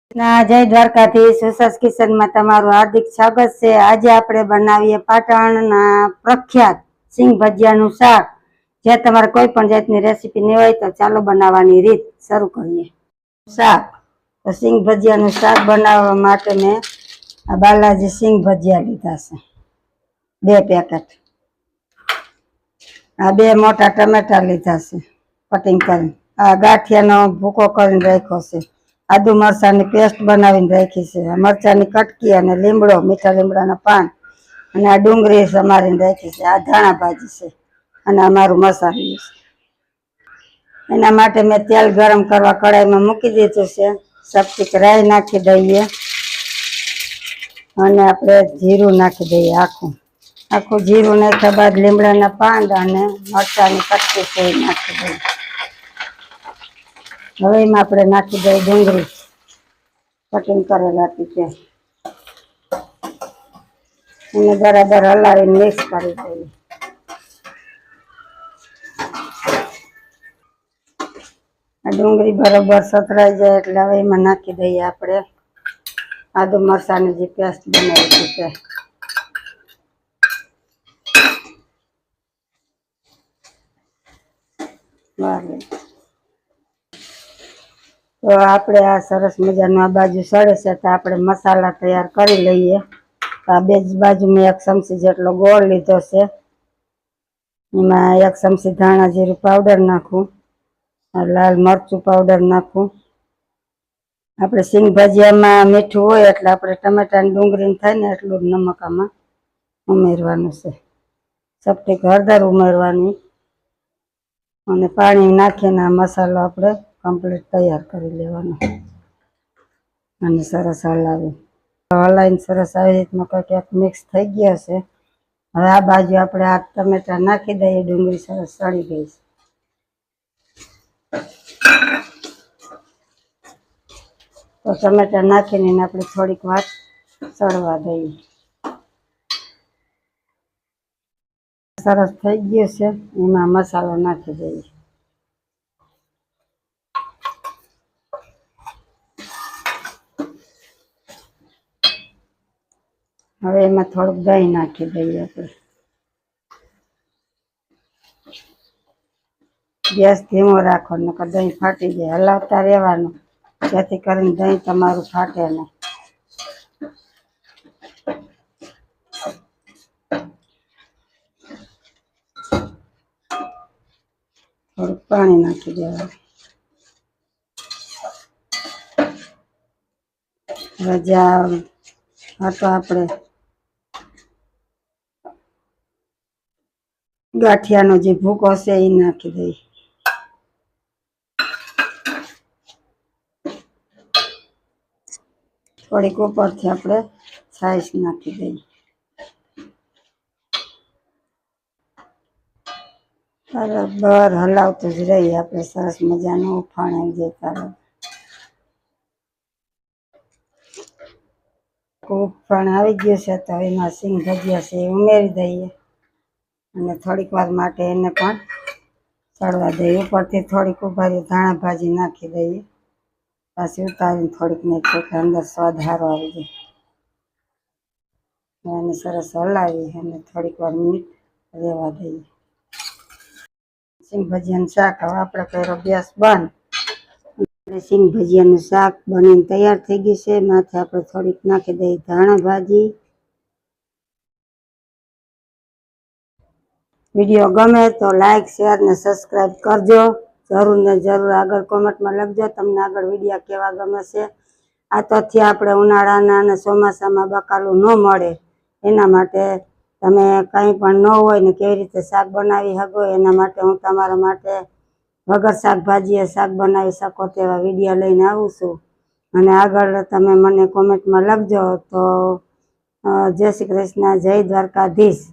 જય દ્વારકાધીશ. સુસસ કિચનમાં તમારું હાર્દિક સ્વાગત છે. આજે આપણે બનાવીએ પાટણના પ્રખ્યાત સિંગ ભજીયાનું શાક. જે તમારે કોઈ પણ જાતની રેસીપી નહીં હોય તો ચાલો બનાવવાની રીત શરૂ કરીએ. શાક તો સિંગ ભજીયાનું શાક બનાવવા માટે મેં આ બાલાજી સિંગ ભજીયા લીધા છે 2 પેકેટ. આ 2 મોટા ટમેટા લીધા છે કટિંગ કરીને. આ ગાંઠિયાનો ભૂકો કરીને રાખ્યો છે. આદુ મરચાની પેસ્ટ બનાવીને રાખી છે. મરચાની કટકી અને લીમડો, મીઠા લીમડાના પાન અને આ ડુંગળી સમારીને રાખી છે. આ ધાણા ભાજી છે અને અમારું મસાલું છે. એના માટે મેં તેલ ગરમ કરવા કડાઈમાં મૂકી દીધું છે. સબટીક રાઈ નાખી દઈએ અને આપણે જીરું નાખી દઈએ. આખું જીરું નાખ્યા બાદ લીમડાના પાન અને મરચાની કટકી છે નાખી દઈએ. હવે એમાં આપણે નાખી દઈએ ડુંગળી કટિંગ કરેલા હતી એને બરાબર હલાવીને મિક્સ કરી દઈએ. આ ડુંગળી બરાબર સતરાઈ જાય એટલે હવે એમાં નાખી દઈએ આપણે આદુ મરચાની જે પેસ્ટ બનાવી છે. તો આપણે આ સરસ મજાનું આ બાજુ સળે છે તો આપણે મસાલા તૈયાર કરી લઈએ. આ બે બાજુ મેં 1 ચમચી જેટલો ગોળ લીધો છે. એમાં 1 ચમચી ધાણા જીરું પાવડર નાખું, લાલ મરચું પાવડર નાખું. આપણે સિંગ ભજીયામાં મીઠું હોય એટલે આપણે ટમેટાની ડુંગળીને થાય ને એટલું જ નમક આમાં ઉમેરવાનું છે. સબટીક હળદર ઉમેરવાની અને પાણી નાખીને આ મસાલો આપણે કમ્પ્લીટ તૈયાર કરી લેવાનો અને સરસ હલાવીને સરસ આવી રીતના કંઈક મિક્સ થઈ ગયા છે. હવે આ બાજુ આપણે આ ટમેટા નાખી દઈએ. ડુંગળી સરસ સળી ગઈ છે. તો ટમેટા નાખીને આપણે થોડીક વાર સળવા દઈએ. સરસ થઈ ગયું છે. એમાં મસાલો નાખી દઈએ. હવે એમાં થોડુંક દહીં નાખી દઈએ. આપણે ગેસ ધીમો રાખવાનો નકર દહીં ફાટી જાય. હલાવતા રહેવાનું જેથી કરીને દહીં તમારું ફાટે નહીં. થોડુંક પાણી નાખી દેવાનું. હવે તો આપણે ગાંઠિયાનો જે ભૂકો છે એ નાખી દઈએ. થોડીક ઉપરથી આપણે છાશ નાખી દઈએ. બરાબર હલાવતું જ રહીએ આપણે. સરસ મજાનું ઉફાણ જતા રહે. ઉફાણ આવી ગયું છે તો એમાં સિંગ ભજીયા છે એ ઉમેરી દઈએ અને થોડીક વાર માટે એને પણ ચડવા દઈએ. ઉપરથી થોડીક ઉભારી ધાણા ભાજી નાખી દઈએ. પાછી ઉતારીને થોડીક નાખીએ એટલે અંદર સ્વાદ સારો આવી જાય. એને સરસ હલાવી અને થોડીક વાર મિનિટ રહેવા દઈએ. સિંગ ભજીયાનું શાક હવે આપણે કર્યો ગેસ બંધ. સિંગ ભજીયાનું શાક બનીને તૈયાર થઈ ગયું છે. માથે આપણે થોડીક નાખી દઈએ ધાણા ભાજી. વિડીયો ગમે તો લાઈક, શેર ને સબસ્ક્રાઈબ કરજો. જરૂર ને જરૂર આગળ કોમેન્ટમાં લખજો તમને આગળ વિડીયો કેવા ગમે છે. આ તથ્ય આપણે ઉનાળાના અને ચોમાસામાં બકાલું ન મળે એના માટે તમે કંઈ પણ ન હોય ને કેવી રીતે શાક બનાવી શકો એના માટે હું તમારા માટે વગર શાકભાજીએ શાક બનાવી શકો તેવા વિડીયો લઈને આવું છું. અને આગળ તમે મને કોમેન્ટમાં લખજો. તો જય શ્રી કૃષ્ણ, જય દ્વારકાધીશ.